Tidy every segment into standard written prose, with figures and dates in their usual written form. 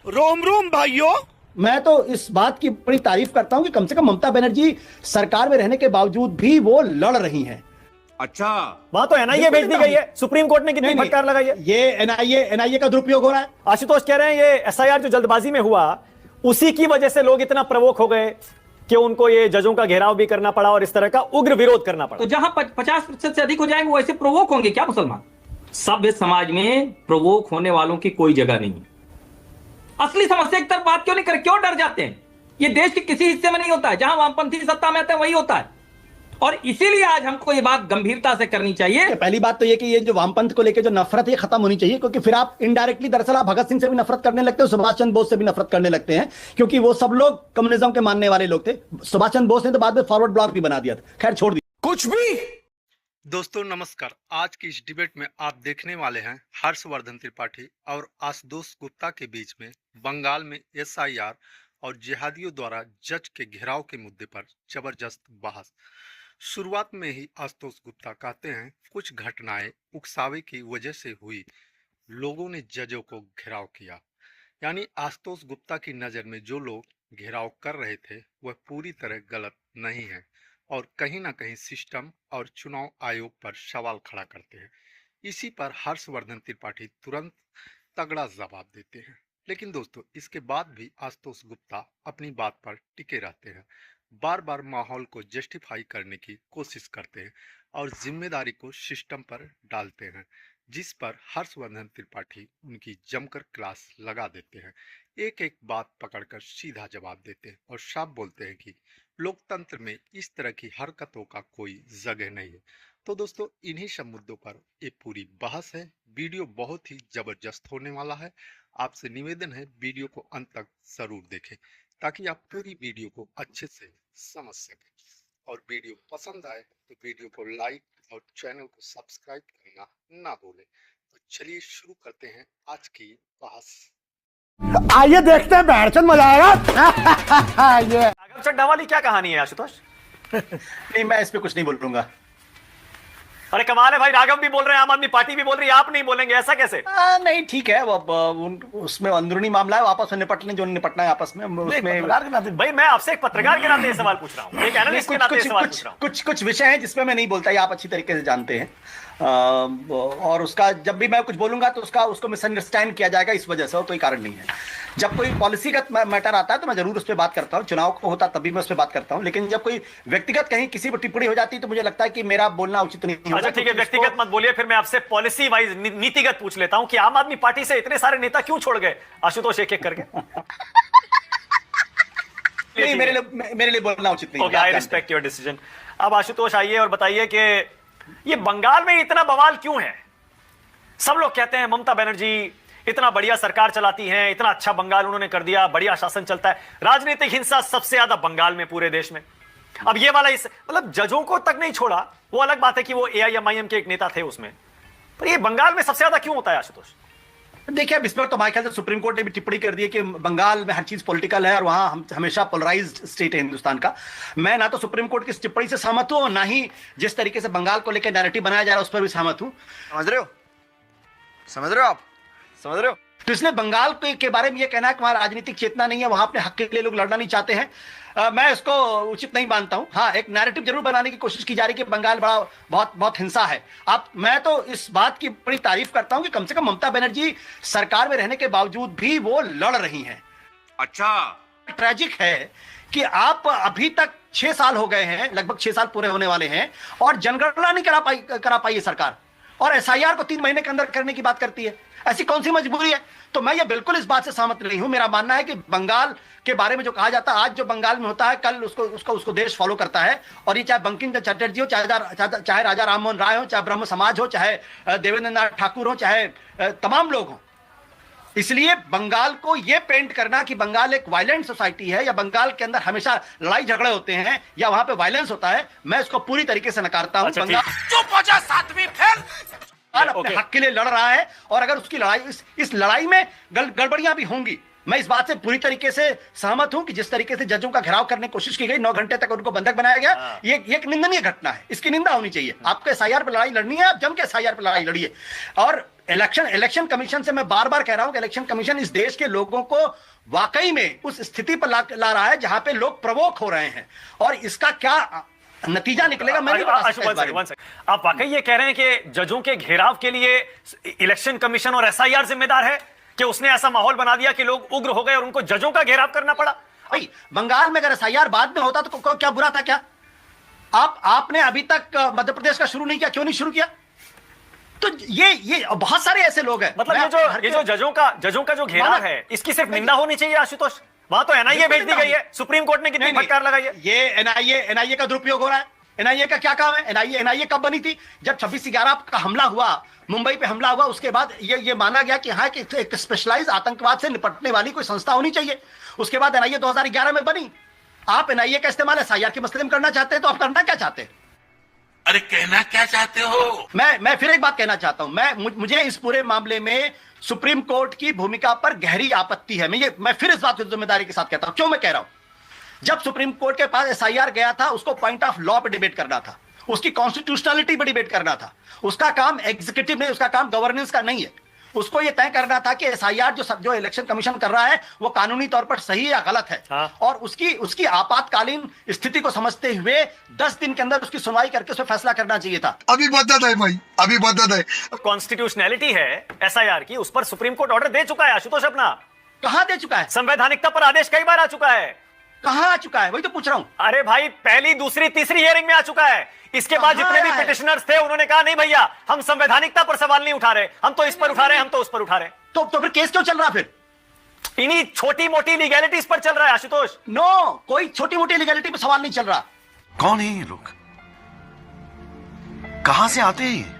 रोम रोम भाइयों। मैं तो इस बात की बड़ी तारीफ करता हूं कि कम से कम ममता बनर्जी सरकार में रहने के बावजूद भी वो लड़ रही हैं। अच्छा, वहां तो एनआईए भेज दी गई है। सुप्रीम कोर्ट ने कितनी फटकार लगाई है। ये एनआईए का दुरुपयोग हो रहा है। आशुतोष कह रहे हैं ये एसआईआर जो जल्दबाजी में हुआ उसी की वजह से लोग इतना प्रवोक हो गए कि उनको ये जजों का घेराव भी करना पड़ा और इस तरह का उग्र विरोध करना पड़ा। तो जहां 50% से अधिक हो जाएंगे वो ऐसे प्रवोक होंगे क्या मुसलमान? सभ्य समाज में प्रवोक होने वालों की कोई जगह नहीं है। असली समस्या की तरफ बात क्यों नहीं करे, क्यों डर जाते हैं? ये देश के किसी हिस्से में नहीं होता है, जहां वामपंथी सत्ता में आते हैं वही होता है। और इसीलिए आज हमको ये बात गंभीरता से करनी चाहिए। पहली बात तो ये कि ये जो वामपंथ को लेकर जो नफरत है खत्म होनी चाहिए, क्योंकि फिर आप इनडायरेक्टली दरअसल आप भगत सिंह से भी नफरत करने लगते हो, सुभाष चंद्र बोस से भी नफरत करने लगते हैं, क्योंकि वो सब लोग कम्युनिज्म के मानने वाले लोग थे। सुभाष चंद्र बोस ने तो बाद में फॉरवर्ड ब्लॉक भी बना दिया था। खैर छोड़ दिया कुछ भी। दोस्तों नमस्कार। आज की इस डिबेट में आप देखने वाले हैं हर्षवर्धन त्रिपाठी और आशुतोष गुप्ता के बीच में बंगाल में एसआईआर और जिहादियों द्वारा जज के घेराव के मुद्दे पर जबरदस्त बहस। शुरुआत में ही आशुतोष गुप्ता कहते हैं कुछ घटनाएं उकसावे की वजह से हुई, लोगों ने जजों को घेराव किया। यानी आशुतोष गुप्ता की नज़र में जो लोग घेराव कर रहे थे वह पूरी तरह गलत नहीं है और कहीं ना कहीं सिस्टम और चुनाव आयोग पर सवाल खड़ा करते हैं। इसी पर हर्षवर्धन त्रिपाठी तुरंत तगड़ा जवाब देते हैं। लेकिन दोस्तों इसके बाद भी आशुतोष गुप्ता अपनी बात पर टिके रहते हैं, बार बार माहौल को जस्टिफाई करने की कोशिश करते हैं और जिम्मेदारी को सिस्टम पर डालते हैं, जिस पर हर्षवर्धन त्रिपाठी उनकी जमकर क्लास लगा देते हैं। एक एक बात पकड़कर सीधा जवाब देते हैं और साफ बोलते हैं कि लोकतंत्र में इस तरह की हरकतों का कोई जगह नहीं है। तो दोस्तों इन्हीं सब मुद्दों पर ये पूरी बहस है। वीडियो बहुत ही जबरदस्त होने वाला है। आपसे निवेदन है वीडियो को अंत तक जरूर देखें ताकि आप पूरी वीडियो को अच्छे से समझ सकें। और वीडियो पसंद आए तो वीडियो को लाइक और चैनल को सब्सक्राइब करना ना भूलें। तो चलिए शुरू करते हैं आज की बहस। आइए देखते हैं, बैठचंद मजा आएगा। ये राघव चड्ढा वाली क्या कहानी है आशुतोष? नहीं, मैं इस पे कुछ नहीं बोलूंगा। अरे कमाल है भाई, राघव भी बोल रहे हैं, आम आदमी पार्टी भी बोल रही है, आप नहीं बोलेंगे, ऐसा कैसे? नहीं ठीक है, वो उसमें अंदरूनी मामला है, वापस में निपट लें जो निपटना है आपस में। उसमें भाई मैं आपसे एक पत्रकार के नाते सवाल पूछ रहा हूँ, एक एनालिस्ट के नाते सवाल पूछ रहा हूँ। कुछ विषय हैं जिसमें मैं नहीं बोलता, ये आप अच्छी तरीके से जानते हैं। और उसका जब भी मैं कुछ बोलूंगा तो उसको मिसअंडरस्टैंड किया जाएगा, इस वजह से और कोई कारण नहीं है। जब कोई पॉलिसीगत मैटर आता है तो मैं जरूर उस पर बात करता हूँ, चुनाव को होता तभी मैं उस पर बात करता हूँ। लेकिन जब कोई व्यक्तिगत कहीं किसी पर टिप्पणी हो जाती है तो मुझे लगता है कि मेरा बोलना उचित नहीं होगा। अच्छा ठीक है, व्यक्तिगत मत बोलिए, फिर मैं आपसे पॉलिसी वाइज नीतिगत पूछ लेता हूं कि आम आदमी पार्टी से इतने सारे नेता क्यों छोड़ गए आशुतोष, एक एक करके? नहीं, मेरे लिए बोलना उचित नहीं। Okay, I respect your decision. अब आशुतोष आइए और बताइए कि ये बंगाल में इतना बवाल क्यों है? सब लोग कहते हैं ममता बनर्जी इतना बढ़िया सरकार चलाती हैं, इतना अच्छा बंगाल उन्होंने कर दिया, बढ़िया शासन चलता है। राजनीतिक हिंसा सबसे ज्यादा बंगाल में पूरे देश में। अब ये वाला मतलब जजों को तक नहीं छोड़ा, वो अलग बात है कि वो एआईएमआईएम के एक नेता थे उसमें, पर ये बंगाल में सबसे ज्यादा क्यों होता है आशुतोष? देखिए, अब इस पर तो हमारे ख्याल से सुप्रीम कोर्ट ने भी टिप्पणी कर दी है कि बंगाल में हर चीज पॉलिटिकल है और वहां हम हमेशा पोलराइज्ड स्टेट है हिंदुस्तान का। मैं ना तो सुप्रीम कोर्ट की इस टिप्पणी से सहमत हूं और ना ही जिस तरीके से बंगाल को लेकर नैरेटिव बनाया जा रहा है उस पर भी सहमत हूं। समझ रहे हो आप समझ रहे हो? तो इसलिए बंगाल के बारे में यह कहना है कि वहां राजनीतिक चेतना नहीं है, वहां अपने हक के लिए लोग लड़ना नहीं चाहते हैं, मैं इसको उचित नहीं मानता हूं। हाँ, एक नैरेटिव जरूर बनाने की कोशिश की जा रही है कि बंगाल बहुत हिंसा है। मैं तो इस बात की बड़ी तारीफ करता हूं कि कम से कम ममता बनर्जी सरकार में रहने के बावजूद भी वो लड़ रही हैं। अच्छा, ट्रेजिक है कि आप अभी तक 6 साल हो गए हैं, लगभग 6 साल पूरे होने वाले हैं और जनगणना नहीं करा पाई है सरकार, और एसआईआर को 3 महीने के अंदर करने की बात करती है। ऐसी कौन सी मजबूरी है? तो मैं ये बिल्कुल इस बात से सहमत नहीं हूं। मेरा मानना है कि बंगाल के बारे में जो कहा जाता है, आज जो बंगाल में होता है कल उसको देश फॉलो करता है। और ये चाहे बंकिम चंद्र चटर्जी हो, चाहे राजा राममोहन राय हो, चाहे ब्रह्म समाज हो, चाहे देवेंद्र नाथ ठाकुर हो, चाहे तमाम लोग हों। इसलिए बंगाल को यह पेंट करना कि बंगाल एक वायलेंट सोसाइटी है या बंगाल के अंदर हमेशा लड़ाई झगड़े होते हैं या वहां पे वायलेंस होता है, मैं इसको पूरी तरीके से नकारता हूं। बंगाल चुप हो जा, 7वीं फेल। अपने हक के लिए लड़ रहा है और अगर उसकी लड़ाई इस लड़ाई में गड़बड़ियां भी होंगी मैं इस बात से पूरी तरीके से सहमत हूं कि जिस तरीके से जजों का घेराव करने की कोशिश की गई, 9 घंटे तक उनको बंधक बनाया गया, ये एक निंदनीय घटना है, इसकी निंदा होनी चाहिए। आपको एसआईआर पर लड़ाई लड़नी है, आप जम के एसआईआर पर लड़ाई लड़िए। और इलेक्शन कमीशन से मैं बार बार कह रहा हूं कि इलेक्शन कमीशन इस देश के लोगों को वाकई में उस स्थिति पर ला रहा है जहां पे लोग प्रवोक हो रहे हैं, और इसका क्या नतीजा निकलेगा मैं नहीं बता सकता। आप वाकई ये कह रहे हैं कि जजों के घेराव के लिए इलेक्शन कमीशन और एसआईआर जिम्मेदार है, कि उसने ऐसा माहौल बना दिया कि लोग उग्र हो गए और उनको जजों का घेराव करना पड़ा? भाई बंगाल में अगर एसआईआर बाद में होता तो क्या बुरा था? क्या आपने अभी तक मध्य प्रदेश का शुरू नहीं किया? क्यों नहीं शुरू किया? तो ये बहुत सारे ऐसे लोग हैं। मतलब ये जो जजों का जो घेराव है, इसकी सिर्फ निंदा होनी चाहिए आशुतोष। वहां तो एनआईए भेज दी गई है, सुप्रीम कोर्ट ने कितनी फटकार लगाई है। ये एनआईए का दुरुपयोग हो रहा है। एनआईए का क्या काम है? एनआईए कब बनी थी? जब 26/11 का हमला हुआ, मुंबई पे हमला हुआ, उसके बाद ये माना गया कि हाँ, कि एक स्पेशलाइज्ड आतंकवाद से निपटने वाली कोई संस्था होनी चाहिए। उसके बाद एनआईए 2011 में बनी। आप एनआईए का इस्तेमाल एसआईआर के मसले में करना चाहते हैं, तो आप करना क्या चाहते हैं? अरे कहना क्या चाहते हो? मैं फिर एक बात कहना चाहता हूं। मुझे इस पूरे मामले में सुप्रीम कोर्ट की भूमिका पर गहरी आपत्ति है। मैं फिर इस बात को जिम्मेदारी के साथ कहता हूं। क्यों मैं कह रहा हूं? जब सुप्रीम कोर्ट के पास एसआईआर गया था, उसको पॉइंट ऑफ लॉ पे डिबेट करना था, उसकी कॉन्स्टिट्यूशनलिटी पे डिबेट करना था। उसका काम एग्जीक्यूटिव नहीं, उसका काम गवर्नेंस का नहीं है। उसको यह तय करना था कि एसआईआर जो इलेक्शन कमीशन कर रहा है वो कानूनी तौर पर सही या गलत है। और उसकी आपातकालीन स्थिति को समझते हुए 10 दिन के अंदर उसकी सुनवाई करके उस पर फैसला करना चाहिए था। अभी बदत है भाई, अभी बदत है। कॉन्स्टिट्यूशनैलिटी है एसआईआर की, उस पर सुप्रीम कोर्ट ऑर्डर दे चुका है आशुतोष अपना। कहां दे चुका है? संवैधानिकता पर आदेश कई बार आ चुका है। कहां आ चुका है? वही तो पूछ रहा हूं। अरे भाई, पहली, दूसरी, तीसरी हियरिंग में आ चुका है। इसके बाद जितने भी पिटिशनर्स थे उन्होंने कहा नहीं भैया, हम संवैधानिकता पर सवाल नहीं उठा रहे, हम तो इस पर उठा रहे हैं, हम तो उस पर उठा रहे। तो फिर केस क्यों चल रहा? फिर इन्हीं छोटी मोटी लीगैलिटीज पर चल रहा है आशुतोष। नो, कोई छोटी मोटी लीगैलिटी पर सवाल नहीं चल रहा। कौन है ये लोग? कहां से आते हैं?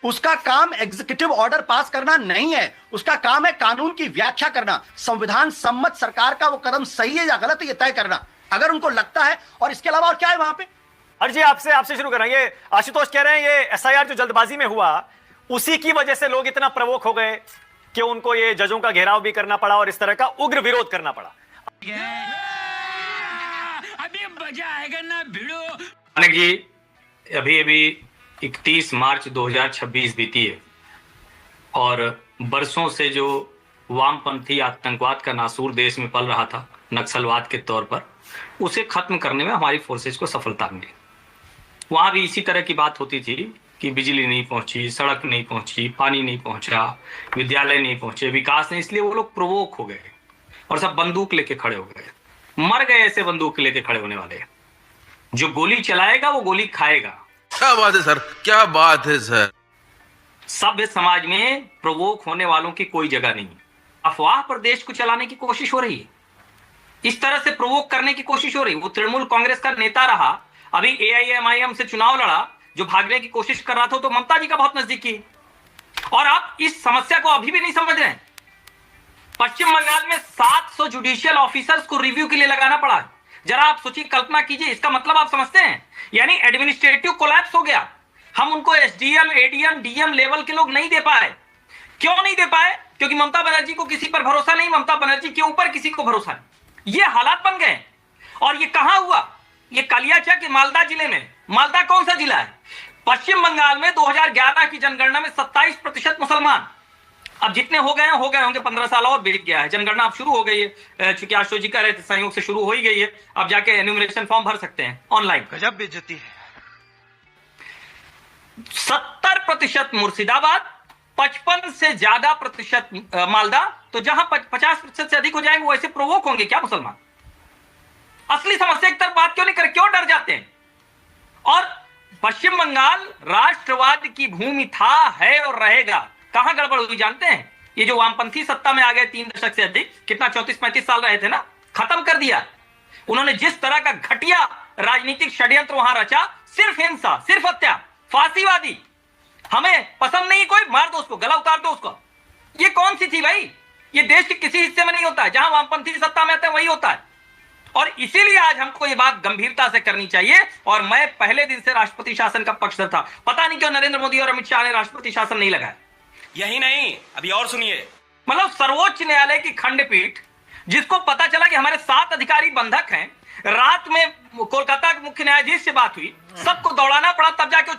उसका काम एग्जीक्यूटिव ऑर्डर पास करना नहीं है, उसका काम है कानून की व्याख्या करना, संविधान सम्मत सरकार का वो कदम सही है या गलत है ये तय करना, अगर उनको लगता है। और इसके अलावा और क्या है वहां पे? अर्जी आपसे शुरू कर रहे हैं। ये आशुतोष कह रहे हैं ये एसआईआर जो जल्दबाजी में हुआ, उसी की वजह से लोग इतना प्रवोक हो गए कि उनको ये जजों का घेराव भी करना पड़ा और इस तरह का उग्र विरोध करना पड़ा। अभी मजा आएगा ना भिड़ो। अनेक जी, अभी 31 मार्च 2026 बीती है और बरसों से जो वामपंथी आतंकवाद का नासूर देश में पल रहा था नक्सलवाद के तौर पर, उसे खत्म करने में हमारी फोर्सेज को सफलता मिली। वहां भी इसी तरह की बात होती थी कि बिजली नहीं पहुंची, सड़क नहीं पहुंची, पानी नहीं पहुंचा, विद्यालय नहीं पहुंचे, विकास नहीं, इसलिए वो लोग प्रवोक हो गए और सब बंदूक लेके खड़े हो गए। मर गए ऐसे बंदूक लेके खड़े होने वाले। जो गोली चलाएगा वो गोली खाएगा। क्या बात है सर, क्या बात है सर। सभ्य समाज में प्रवोक होने वालों की कोई जगह नहीं। अफवाह पर देश को चलाने की कोशिश हो रही है, इस तरह से प्रवोक करने की कोशिश हो रही है। वो तृणमूल कांग्रेस का नेता रहा, अभी AIMIM से चुनाव लड़ा, जो भागने की कोशिश कर रहा था तो ममता जी का बहुत नजदीकी। और आप इस समस्या को अभी भी नहीं समझ रहे हैं। पश्चिम बंगाल में 700 जुडिशियल ऑफिसर्स को रिव्यू के लिए लगाना पड़ा। जरा आप सोचिए, कल्पना कीजिए, इसका मतलब आप समझते हैं? यानी एडमिनिस्ट्रेटिव कोलैप्स हो गया। हम उनको SDM, ADM, DM लेवल के लोग नहीं दे पाए। क्यों नहीं दे पाए? क्योंकि ममता बनर्जी को किसी पर भरोसा नहीं, ममता बनर्जी के ऊपर किसी को भरोसा नहीं। ये हालात बन गए। और ये कहां हुआ? ये कालियाचक के मालदा जिले में। मालदा कौन सा जिला है? पश्चिम बंगाल में 2011 की जनगणना में 27% मुसलमान। अब जितने हो गए होंगे 15 साल और बीत गया है। जनगणना अब शुरू हो गई है, चूंकि आशुतोष जी कह रहे थे संयोग से शुरू हो ही गई है। अब जाके एन्यूमरेशन फॉर्म भर सकते हैं ऑनलाइन। गजब बेइज्जती है। 70% मुर्शिदाबाद, 55 से ज्यादा प्रतिशत मालदा। तो जहां 50% से अधिक हो जाएंगे वो ऐसे प्रोवोक होंगे क्या मुसलमान? असली समस्या की तरफ बात क्यों नहीं कर, क्यों डर जाते हैं? और पश्चिम बंगाल राष्ट्रवाद की भूमि था, है और रहेगा। कहां गड़बड़ हुई जानते हैं? ये जो वामपंथी सत्ता में आ गए 3 दशक से अधिक, कितना 34-35 साल रहे थे ना, खत्म कर दिया उन्होंने। जिस तरह का घटिया राजनीतिक षड्यंत्र वहां रचा, सिर्फ हिंसा, सिर्फ हत्या, फांसीवादी, हमें पसंद नहीं कोई, मार दो उसको, गला उतार दो उसको। ये कौन सी थी भाई? ये देश के किसी हिस्से में नहीं होता है। जहां वामपंथी सत्ता में आते हैं वही होता है। और इसीलिए आज हमको ये बात गंभीरता से करनी चाहिए। और मैं पहले दिन से राष्ट्रपति शासन का पक्षधर था। पता नहीं क्यों नरेंद्र मोदी और अमित शाह ने राष्ट्रपति शासन नहीं लगाया। यही नहीं, अभी और सुनिए। मतलब सर्वोच्च न्यायालय की खंडपीठ जिसको पता चला कि हमारे 7 अधिकारी बंधक हैं, रात में कोलकाता के मुख्य न्यायाधीश से बात हुई, सबको दौड़ाना पड़ा, तब जाके वो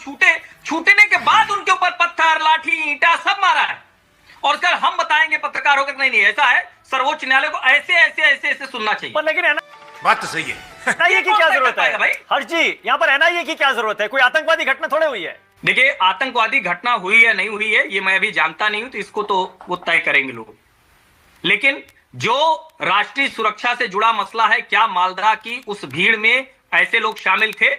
छूटने के बाद उनके ऊपर पत्थर, लाठी, ईंटा सब मारा है। और सर हम बताएंगे पत्रकारों को नहीं ऐसा है, सर्वोच्च न्यायालय को ऐसे सुनना चाहिए। पर लेकिन बात तो सही है। एनआईए की क्या जरूरत है भाई? हर्ष जी, यहाँ पर एनआईए की क्या जरूरत है? कोई आतंकवादी घटना थोड़े हुई है। देखिए, आतंकवादी घटना हुई है नहीं हुई है ये मैं अभी जानता नहीं हूं, तो इसको तो वो तय करेंगे लोग। लेकिन जो राष्ट्रीय सुरक्षा से जुड़ा मसला है, क्या मालदा की उस भीड़ में ऐसे लोग शामिल थे,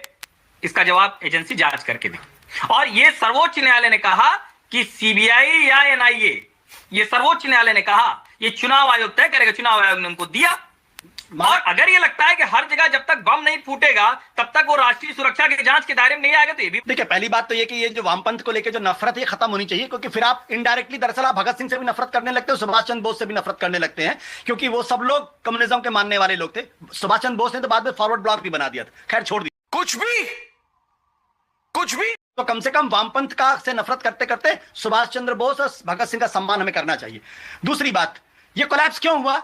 इसका जवाब एजेंसी जांच करके देगी। और ये सर्वोच्च न्यायालय ने कहा कि सीबीआई या एनआईए, ये सर्वोच्च न्यायालय ने कहा ये चुनाव आयोग तय करेगा। चुनाव आयोग ने उनको दिया। और अगर ये लगता है कि हर जगह जब तक बम नहीं फूटेगा तब तक वो राष्ट्रीय सुरक्षा की जांच के दायरे में नहीं आएगा, तो ये भी देखिए, पहली बात तो ये कि ये जो वामपंथ को लेकर जो नफरत है खत्म होनी चाहिए, क्योंकि फिर आप इनडायरेक्टली दरअसल आप भगत सिंह से भी नफरत करने लगते हो, सुभाष चंद्र बोस से भी नफरत करने लगते हैं, क्योंकि वो सब लोग कम्युनिज्म के मानने वाले लोग थे। सुभाष चंद्र बोस ने तो बाद में फॉरवर्ड ब्लॉक भी बना दिया था, खैर छोड़ दिया। कुछ भी तो कम से कम वामपंथ का से नफरत करते करते सुभाष चंद्र बोस और भगत सिंह का सम्मान हमें करना चाहिए। दूसरी बात, ये कोलैप्स क्यों हुआ?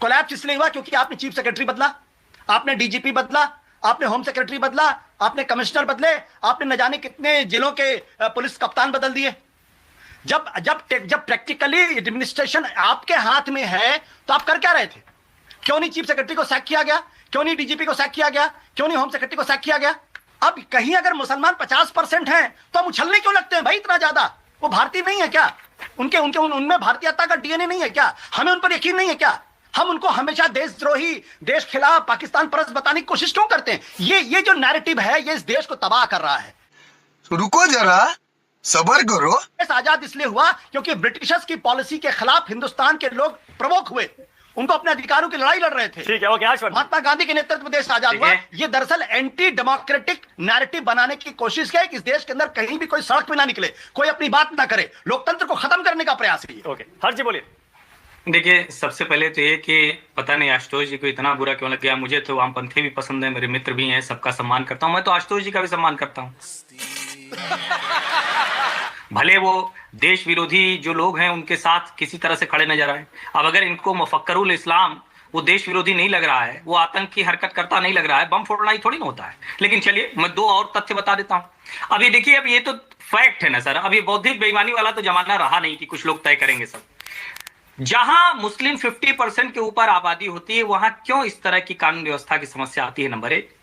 कोलैप्स इसलिए हुआ क्योंकि आपने चीफ सेक्रेटरी बदला, आपने डीजीपी बदला, आपने होम सेक्रेटरी बदला, आपने कमिश्नर बदले, आपने न जाने कितने जिलों के पुलिस कप्तान बदल दिए। जब प्रैक्टिकली एडमिनिस्ट्रेशन आपके हाथ में है तो आप कर क्या रहे थे? क्यों नहीं चीफ सेक्रेटरी को सैक किया गया? क्यों नहीं डीजीपी को सैक किया गया? क्यों नहीं होम सेक्रेटरी को सैक किया गया? अब कहीं अगर मुसलमान 50% हैं तो हम उछलने क्यों लगते हैं भाई इतना ज्यादा? वो भारतीय नहीं है क्या? उनमें भारतीयता का डीएनए नहीं है क्या? हमें उन पर यकीन नहीं है क्या? हम उनको हमेशा देशद्रोही, देश खिलाफ, पाकिस्तान परस्त बताने की कोशिश क्यों करते हैं? ये जो नैरेटिव है ये इस देश को तबाह कर रहा है। रुको जरा, सब्र करो। देश आजाद इसलिए हुआ क्योंकि ब्रिटिशर्स की पॉलिसी के खिलाफ हिंदुस्तान के लोग प्रवोक हुए, उनको अपने अधिकारों की लड़ाई लड़ रहे थे। ठीक है, ओके हर्षवर्धन। महात्मा गांधी के नेतृत्व में देश आजाद हुआ। ये दरअसल एंटी डेमोक्रेटिक नैरेटिव बनाने की कोशिश है कि इस देश के अंदर कहीं भी कोई सड़क पे ना निकले, कोई अपनी बात ना करे, लोकतंत्र को खत्म करने का प्रयास है। ओके हर्ष जी बोलिए। देखिए, सबसे पहले तो ये कि पता नहीं आशुतोष जी को इतना बुरा क्यों लग गया। मुझे तो वामपंथी भी पसंद है, मेरे मित्र भी हैं, सबका सम्मान करता हूं। मैं तो आशुतोष जी का भी सम्मान करता हूं। भले वो देश विरोधी जो लोग हैं उनके साथ किसी तरह से खड़े नजर आए। अब अगर इनको मुफक्करुल इस्लाम वो देश विरोधी नहीं लग रहा है, वो आतंक की हरकत करता नहीं लग रहा है, बम फोड़ना ही थोड़ी ना होता है। लेकिन चलिए मैं 2 और तथ्य बता देता हूं। अब ये देखिए, अब ये तो फैक्ट है ना सर, अब ये बौद्धिक बेईमानी वाला तो जमाना रहा नहीं कि कुछ लोग तय करेंगे सब। जहां मुस्लिम 50% के ऊपर आबादी होती है वहां क्यों इस तरह की कानून व्यवस्था की समस्या आती है? नंबर 1।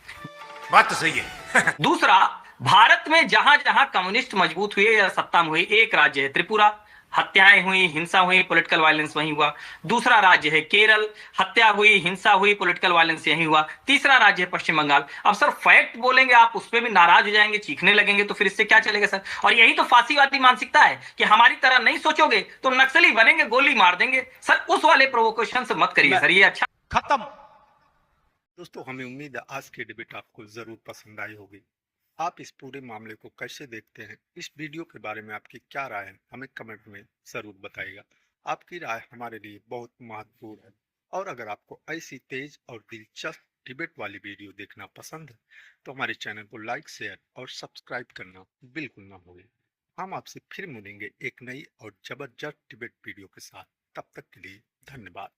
बात तो सही है। दूसरा, भारत में जहां जहां कम्युनिस्ट मजबूत हुए या सत्ता में हुए, एक राज्य है त्रिपुरा, हत्याएं हुई, हिंसा हुई, पॉलिटिकल वायलेंस वहीं हुआ। दूसरा राज्य है केरल, हत्या हुई, हिंसा हुई, पॉलिटिकल वायलेंस यहीं हुआ। तीसरा राज्य है पश्चिम बंगाल। अब सर फैक्ट बोलेंगे आप, उस पर भी नाराज हो जाएंगे, चीखने लगेंगे, तो फिर इससे क्या चलेगा सर? और यही तो फांसीवादी मानसिकता है कि हमारी तरह नहीं सोचोगे तो नक्सली बनेंगे, गोली मार देंगे। सर उस वाले प्रोवोकेशन से मत करिए सर, ये अच्छा खत्म। दोस्तों, हमें उम्मीद है आज की डिबेट आपको जरूर पसंद आई होगी। आप इस पूरे मामले को कैसे देखते हैं? इस वीडियो के बारे में आपकी क्या राय है? हमें कमेंट में जरूर बताइएगा। आपकी राय हमारे लिए बहुत महत्वपूर्ण है। और अगर आपको ऐसी तेज और दिलचस्प डिबेट वाली वीडियो देखना पसंद है तो हमारे चैनल को लाइक, शेयर और सब्सक्राइब करना बिल्कुल ना भूलें। हम आपसे फिर मिलेंगे एक नई और जबरदस्त डिबेट वीडियो के साथ। तब तक के लिए धन्यवाद।